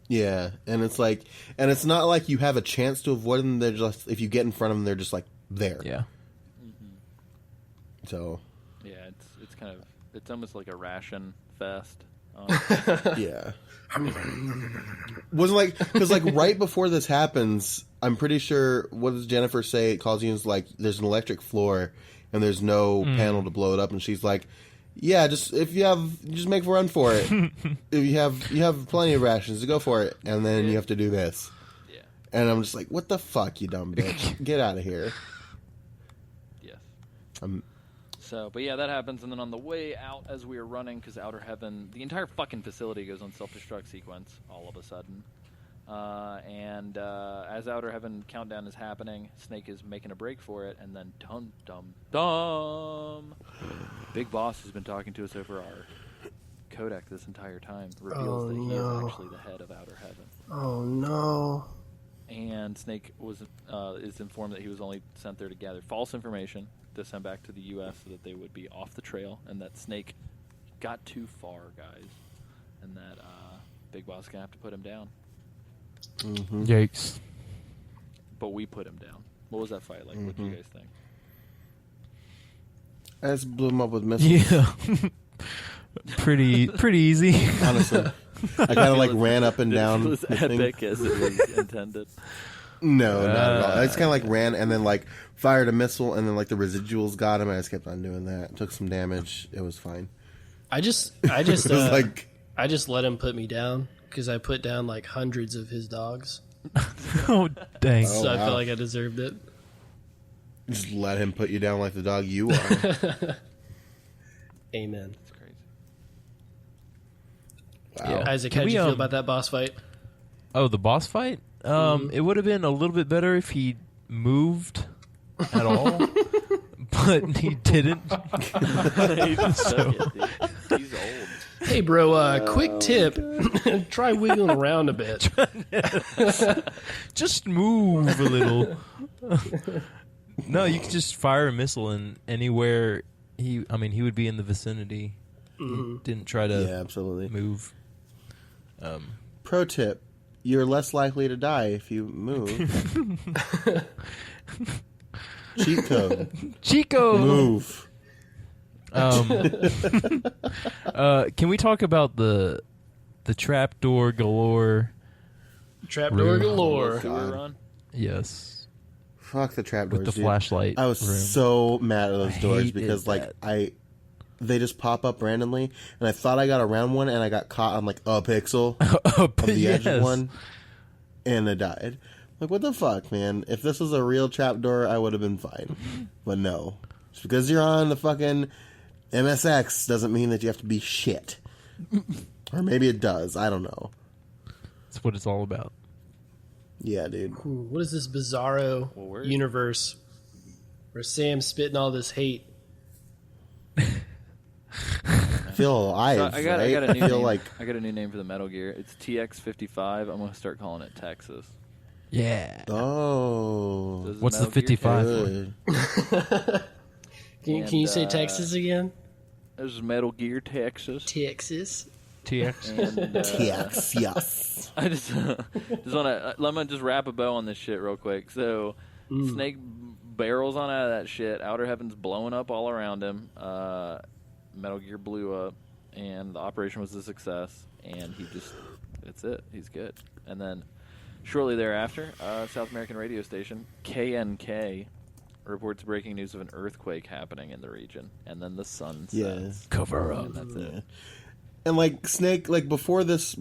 Yeah, and it's like, and it's not like you have a chance to avoid them. They're just, if you get in front of them, they're just like there. Yeah. So. Yeah, it's kind of, it's almost like a ration fest. Yeah. Wasn't like, because like right before this happens, I'm pretty sure, what does Jennifer say? It calls you as like, there's an electric floor and there's no panel to blow it up, and she's like, yeah, just make a run for it. If you have plenty of rations to go for it, and then you have to do this. Yeah. And I'm just like, what the fuck, you dumb bitch? Get out of here. Yes. So, but yeah, that happens, and then on the way out as we are running, because Outer Heaven, the entire fucking facility goes on self-destruct sequence all of a sudden. And as Outer Heaven countdown is happening, Snake is making a break for it, and then dum-dum-dum, Big Boss has been talking to us over our codec this entire time, reveals that he is actually the head of Outer Heaven. Oh, no. And Snake is informed that he was only sent there to gather false information to send back to the U.S. so that they would be off the trail, and that Snake got too far, guys, and that Big Boss is going to have to put him down. Yikes. But we put him down. What was that fight like? What do you guys think? I just blew him up with missiles. Yeah. pretty easy. Honestly. I kind of like ran up and down. It was epic as it was intended. No, not at all. I just kind of like ran and then like fired a missile, and then like the residuals got him. I just kept on doing that. Took some damage. It was fine. I just It was like, I just let him put me down because I put down like hundreds of his dogs. Oh, dang. So I wow. felt like I deserved it. just let him put you down like the dog you are. Amen. It's crazy. Wow. Yeah. Isaac, Can how'd we, you feel about that boss fight? Oh, the boss fight? It would have been a little bit better if he moved at all, but he didn't. So- He's old. Hey, bro, quick tip. Try wiggling around a bit. Just move a little. No, you could just fire a missile and anywhere he would be in the vicinity. He didn't try to Yeah, absolutely. move. Pro tip: you're less likely to die if you move. Cheat code: Chico! move. Can we talk about the trapdoor galore? Trapdoor Room. galore. Sewer run? Yes. Fuck the trapdoors, With the dude. flashlight I was room. so mad at those I doors hated because that. they just pop up randomly, and I thought I got around one, and I got caught on like a pixel Of of the edge of one, and I died. Like, what the fuck, man? If this was a real trapdoor, I would have been fine. But no. Just because you're on the fucking MSX doesn't mean that you have to be shit. Or maybe it does. I don't know. That's what it's all about. Yeah, dude. Ooh, what is this bizarro Well, universe where Sam's spitting all this hate? Feel alive, So I got right? a new feel name. like I got a new name for the Metal Gear. It's TX55. I'm gonna start calling it Texas. Yeah. oh, This is What's the Metal Gear 55 Texas. good. Can you say Texas again? This is Metal Gear Texas. Texas. TX. And, TX, yes. I just want to let me just wrap a bow on this shit real quick. So, Snake barrels on out of that shit. Outer Heaven's blowing up all around him. Metal Gear blew up, and the operation was a success. And that's it. He's good. And then, shortly thereafter, South American radio station KNK reports breaking news of an earthquake happening in the region. And then the sun sets. Yeah. Cover up. And that's it. And like Snake, like before this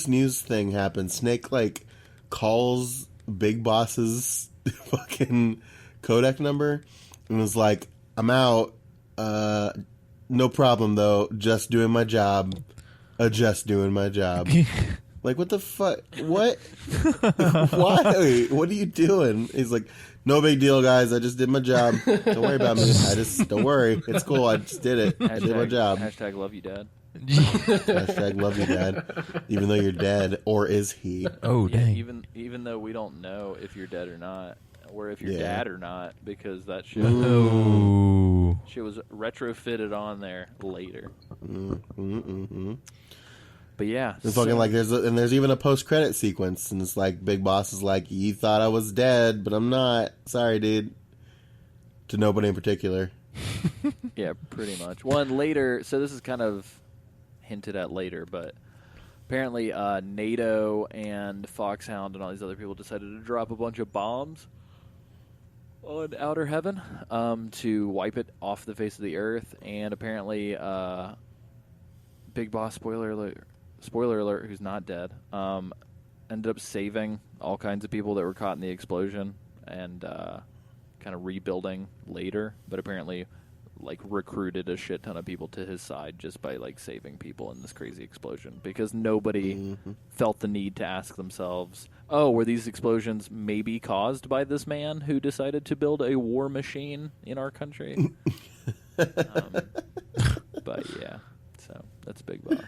news thing happened, Snake like calls Big Boss's fucking codec number and was like, "I'm out. No problem though. Just doing my job. Just doing my job." Like, what the fuck? What? Why? What are you doing? He's like, "No big deal, guys. I just did my job. Don't worry about me. Don't worry. It's cool. I just did it. I did my job." Hashtag love you, Dad. Hashtag love you, Dad. Even though you're dead, or is he? Oh, Yeah, dang. even though we don't know if you're dead or not, or if you're Yeah. dad or not, because that shit, Oh. shit was retrofitted on there later. Mm-hmm. But yeah, It's fucking like there's even a post credit sequence, and it's like Big Boss is like, "You thought I was dead, but I'm not. Sorry, dude." To nobody in particular. yeah, pretty much. One later, so this is kind of hinted at later, but apparently NATO and Foxhound and all these other people decided to drop a bunch of bombs on Outer Heaven to wipe it off the face of the earth, and apparently Big Boss, spoiler alert, who's not dead, ended up saving all kinds of people that were caught in the explosion and kind of rebuilding later, but apparently like recruited a shit ton of people to his side just by like saving people in this crazy explosion, because nobody felt the need to ask themselves, oh, were these explosions maybe caused by this man who decided to build a war machine in our country? But yeah, so that's Big Boss.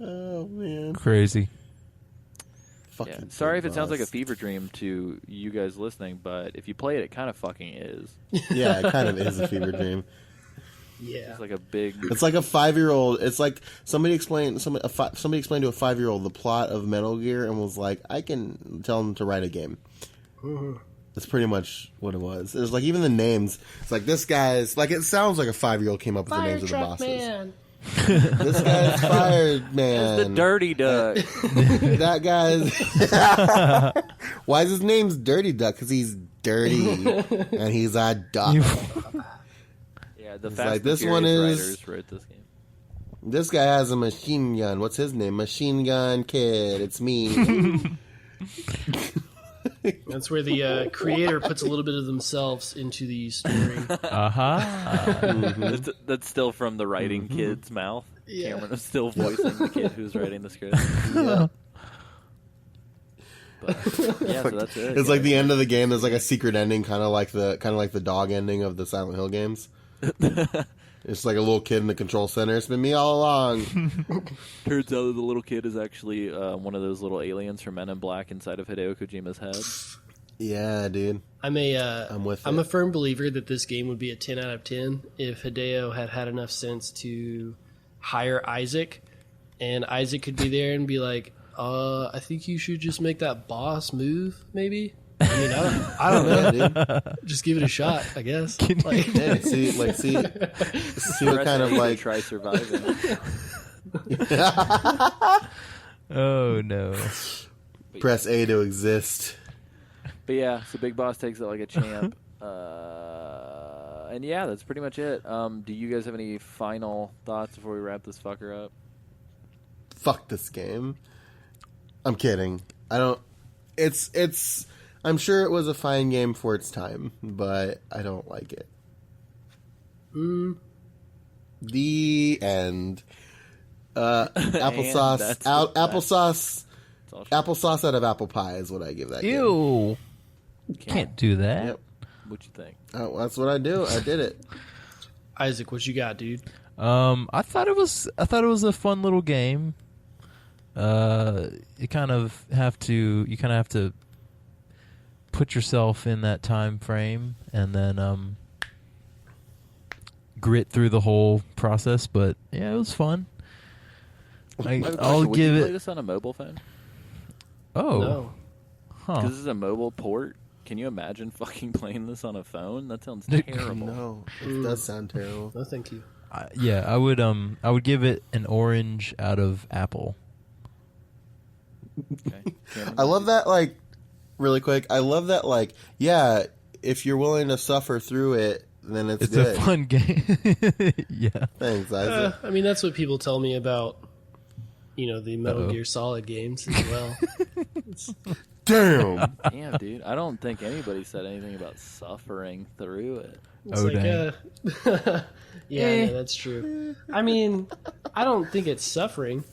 Oh man, Crazy. fucking. Yeah. Sorry if Big it sounds like a Boss. fever dream to you guys listening, but if you play it, it kind of fucking is. Yeah, it kind of is a fever dream. Yeah. It's like a big. It's like a 5-year-old. It's like somebody explained to a 5-year-old the plot of Metal Gear and was like, "I can tell him to write a game." That's pretty much what it was. It was like even the names. It's like this guy's like it sounds like a 5-year-old came up with the names of the bosses. This guy's fired, man. the Dirty Duck. That guy's. Why is his name's Dirty Duck? Because he's dirty and he's a duck. Yeah, the It's Fast like, and this Furious one is- writers wrote this game. This guy has a machine gun. What's his name? Machine Gun Kid. It's me. That's where the creator puts a little bit of themselves into the story. That's still from the writing kid's mouth. Yeah. Cameron is still voicing the kid who's writing the script. Yeah. But, yeah, so that's it. It's like the end of the game. There's like a secret ending, kind of like the dog ending of the Silent Hill games. It's like a little kid in the control center. It's been me all along. Turns out that the little kid is actually one of those little aliens from Men in Black inside of Hideo Kojima's head. Yeah, dude. I'm with a it. firm believer that this game would be a 10 out of 10 if Hideo had enough sense to hire Isaac, and Isaac could be there and be like, I think you should just make that boss move, maybe. I mean, I don't know, dude. Just give it a shot, I guess. Like, Yeah, see what kind of like. Try surviving. Oh, no. Press A to exist. But yeah, so Big Boss takes it like a champ. And yeah, that's pretty much it. Do you guys have any final thoughts before we wrap this fucker up? Fuck this game. I'm kidding. I don't. It's. I'm sure it was a fine game for its time, but I don't like it. The end. Applesauce. that's the- Applesauce. That's all. Applesauce out of apple pie is what I give that game. Ew. Can't do that. Yep. What you think? Oh, that's what I do. I did it. Isaac, what you got, dude? I thought it was a fun little game. You kind of have to put yourself in that time frame and then grit through the whole process. But yeah, it was fun. I have a question. I'll Would give you play it. this on a mobile phone? Oh, No. huh? Because this is a mobile port. Can you imagine fucking playing this on a phone? That sounds terrible. No, it does sound terrible. No, thank you. Yeah, I would. I would give it an orange out of apple. Okay. Cameron? I love that, like, really quick. I love that, like, yeah, if you're willing to suffer through it, then it's good. A fun game. Yeah. Thanks, Isaac. I mean, that's what people tell me about, the Metal Uh-oh. Gear Solid games as well. Damn. Damn, dude. I don't think anybody said anything about suffering through it. It's Oh, like, dang. yeah, no, that's true. I mean, I don't think it's suffering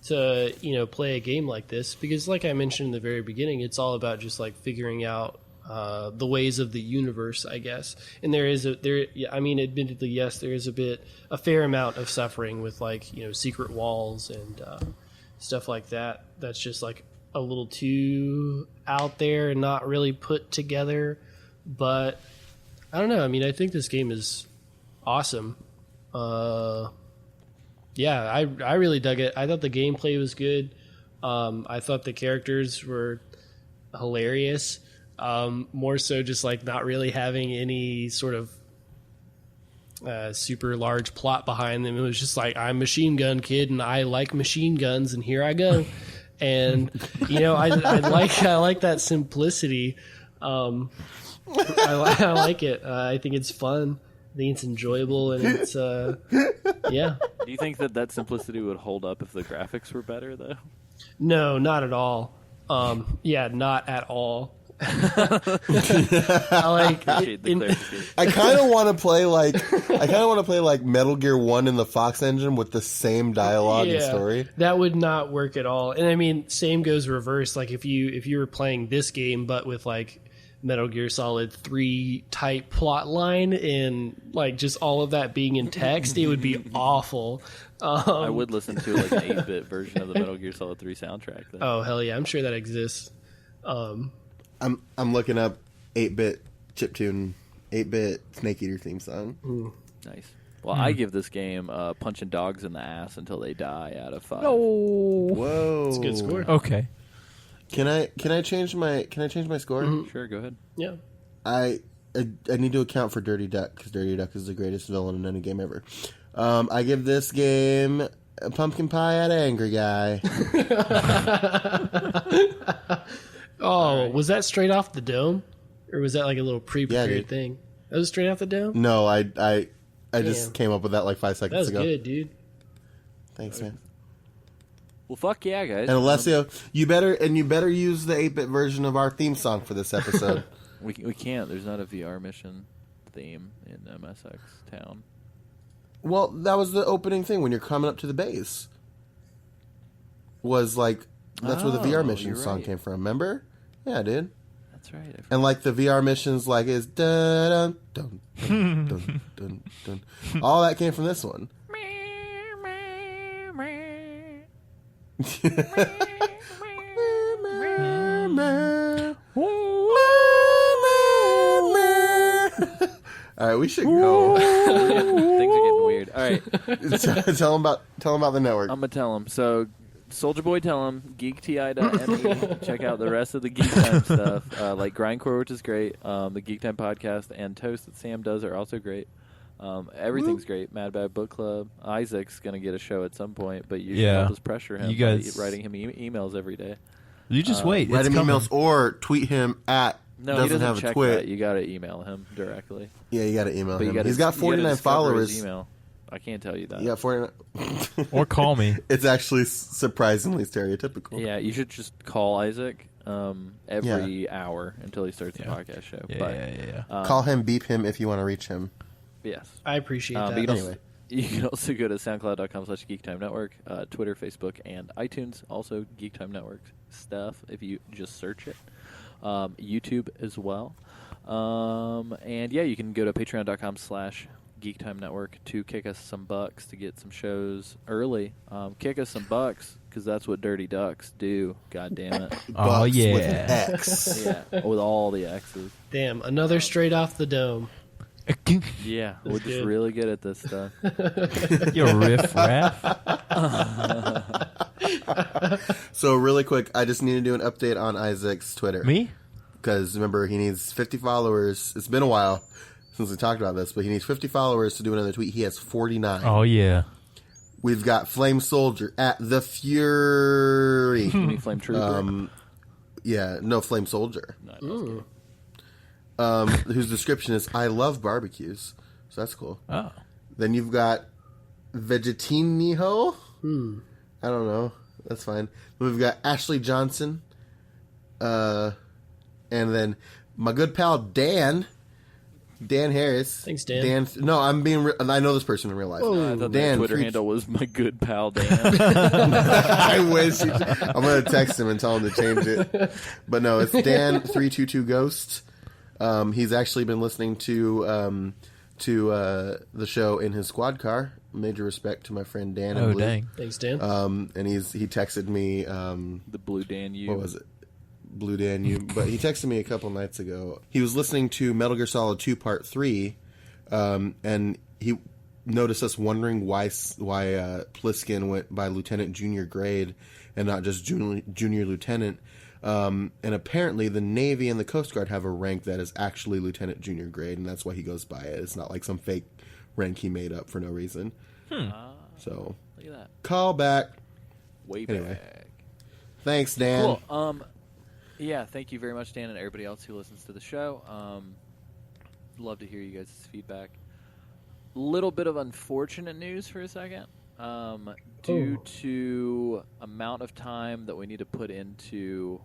to, play a game like this because, like I mentioned in the very beginning, it's all about just like figuring out the ways of the universe, I guess. And admittedly, yes, there is a fair amount of suffering with like, secret walls and stuff like that. That's just like a little too out there and not really put together. But I don't know. I mean, I think this game is awesome. Yeah, I really dug it. I thought the gameplay was good. I thought the characters were hilarious. More so just like not really having any sort of super large plot behind them. It was just like, I'm Machine Gun Kid and I like machine guns and here I go. And I like that simplicity. I like it. I think it's fun. I think it's enjoyable and it's yeah. Do you think that simplicity would hold up if the graphics were better, though? No, not at all. Yeah, not at all. Appreciate the clarification. I kind of want to play like Metal Gear 1 in the Fox engine with the same dialogue and story. That would not work at all. And I mean, same goes reverse. Like if you were playing this game but with like Metal Gear Solid 3 type plot line and like just all of that being in text, it would be awful. I would listen to like an 8-bit version of the Metal Gear Solid 3 soundtrack. Then. Oh hell yeah, I'm sure that exists. I'm looking up 8-bit chiptune, 8-bit Snake Eater theme song. Nice. Well, I give this game punching dogs in the ass until they die out of 5. Whoa, It's a good score. Okay. Can I change my score? Sure, go ahead. Yeah. I need to account for Dirty Duck because Dirty Duck is the greatest villain in any game ever. I give this game a pumpkin pie at Angry Guy. Oh, was that straight off the dome, or was that like a little pre-prepared dude. thing? That was straight off the dome. No, I just Damn. came up with that like 5 That seconds was ago. good, dude. Thanks, man. Well, fuck yeah, guys. And Alessio, you better use the 8-bit version of our theme song for this episode. We can't. There's not a VR mission theme in MSX Town. Well, that was the opening thing when you're coming up to the base. Was like that's where the VR mission you're song right. came from. Remember? Yeah, dude. That's right. I forgot. And like the VR missions, like is dun dun dun dun dun dun. All that came from this one. All right, we should go. Things are getting weird. All right, tell them about the network. I'm gonna tell him. So, Soldier Boy, tell him geekti.me. Check out the rest of the Geek Time stuff, like Grindcore, which is great. The Geek Time podcast and Toast that Sam does are also great. Everything's great. Mad Bad Book Club. Isaac's gonna get a show at some point, but you should help us pressure him. You guys- by writing him emails every day. You just wait. Write It's him coming. emails or tweet him at. No, he doesn't have a check twit. that. You gotta email him directly. Yeah, you got to email But him. you He's got you gotta 49 discover his followers. Email. I can't tell you that. You got 49. Or call me. It's actually surprisingly stereotypical. Yeah, you should just call Isaac every hour until he starts the Yeah. podcast show. Yeah, but, yeah. Call him, beep him if you want to reach him. Yes. I appreciate But that. you, can also, Anyway. you can also go to soundcloud.com/geektime network, Twitter, Facebook, and iTunes. Also, Geek Time Network stuff if you just search it. YouTube as well. And yeah, you can go to patreon.com/geektime network to kick us some bucks to get some shows early. Kick us some bucks because that's what Dirty Ducks do. God damn it. Oh, Bucks yeah. With an X. Yeah, with all the X's. Damn, another straight off the dome. Yeah, we're That's just good. really good at this stuff. You riff raff. So really quick, I just need to do an update on Isaac's Twitter. Me? Because remember, he needs 50 followers. It's been a while since we talked about this, but he needs 50 followers to do another tweet. He has 49. Oh, yeah. We've got Flame Soldier at the Fury. You mean Flame Trooper? Yeah, no, Flame Soldier. No, that's good. Whose description is, I love barbecues. So that's cool. Oh. Then you've got Vegetiniho. I don't know. That's fine. Then we've got Ashley Johnson. And then my good pal Dan Harris. Thanks, Dan. No, I'm being. I know this person in real life. I thought Dan, the Twitter 3 handle was my good pal Dan. I wish. I'm going to text him and tell him to change it. But no, it's Dan322 Ghost. He's actually been listening to the show in his squad car. Major respect to my friend Dan. Oh, Blue. dang. Thanks, Dan. And he texted me. The Blue Dan U. What was it? Blue Dan U. But he texted me a couple nights ago. He was listening to Metal Gear Solid 2 Part 3, and he noticed us wondering why Pliskin went by Lieutenant Junior grade and not just Junior Lieutenant. And apparently the Navy and the Coast Guard have a rank that is actually Lieutenant Junior grade, and that's why he goes by it. It's not like some fake rank he made up for no reason. So, Look at that. call back. Way Anyway. back. Thanks, Dan. Cool. Yeah, thank you very much, Dan, and everybody else who listens to the show. Love to hear you guys' feedback. Little bit of unfortunate news for a second. Due to amount of time that we need to put into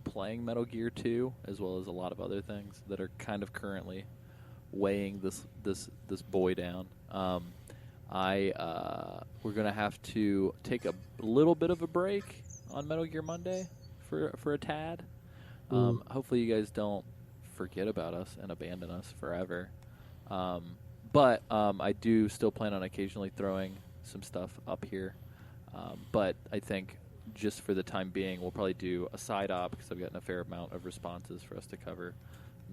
playing Metal Gear 2, as well as a lot of other things that are kind of currently weighing this boy down. We're gonna have to take a little bit of a break on Metal Gear Monday for a tad. Hopefully you guys don't forget about us and abandon us forever. But I do still plan on occasionally throwing some stuff up here. But I think just for the time being, we'll probably do a side op because I've gotten a fair amount of responses for us to cover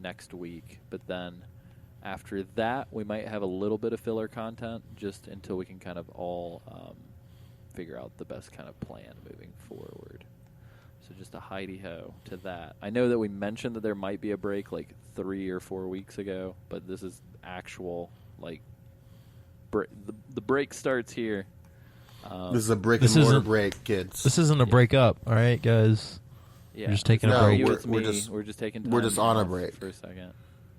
next week. But then after that, we might have a little bit of filler content just until we can kind of all figure out the best kind of plan moving forward. So just a hidey-ho to that. I know that we mentioned that there might be a break like 3 or 4 weeks ago, but this is actual, like, the break starts here. This is a brick and mortar break, kids. This isn't a break up, all right, guys? Yeah, We're just taking a it's not break. you, We're- it's we're me. just- We're just taking we're time just on a off break. for a second.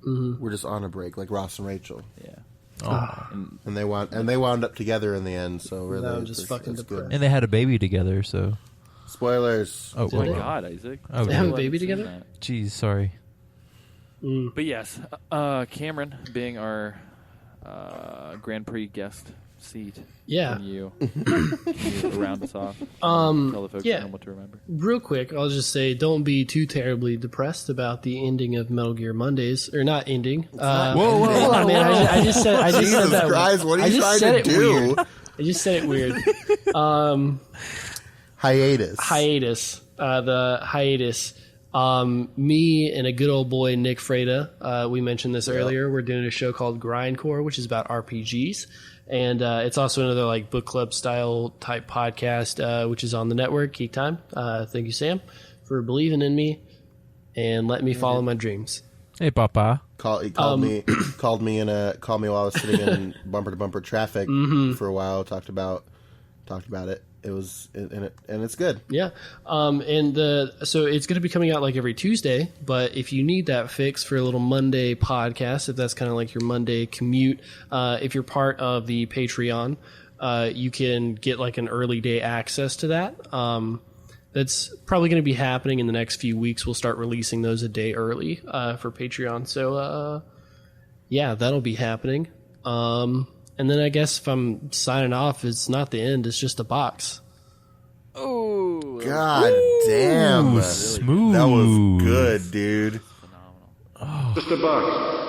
We're just on a break, like Ross and Rachel, Yeah. Oh. And and they wound up together in the end. So really, Now I'm just fucking it's depressed. And they had a baby together, so. Spoilers. Oh, oh my wait. God, Isaac. Oh, They have a Who baby hasn't seen together? that? Jeez, sorry. But yes, Cameron being our Grand Prix guest seat. Yeah. Can you round us off? Tell the folks yeah. at home what to remember. Real quick, I'll just say don't be too terribly depressed about the ending of Metal Gear Mondays. Or not ending. Whoa, Hold on, man. I just said Jesus that Christ, what are I you just trying said to it do? Weird. I just said it weird. Hiatus. The hiatus. Me and a good old boy, Nick Freda, we mentioned this earlier. We're doing a show called Grindcore, which is about RPGs. And it's also another like book club style type podcast, which is on the network, Geek Time. Thank you, Sam, for believing in me and letting me follow my dreams. Hey, Papa. He called me while I was sitting in bumper to bumper traffic for a while. Talked about it. It was and it's good. Yeah. So it's going to be coming out like every Tuesday, but if you need that fix for a little Monday podcast, if that's kind of like your Monday commute, if you're part of the Patreon, you can get like an early day access to that. That's probably going to be happening in the next few weeks. We'll start releasing those a day early for Patreon. So, yeah, that'll be happening. And then I guess if I'm signing off, it's not the end. It's just a box. Oh, God damn. Smooth. That was good, dude. phenomenal. Just a box.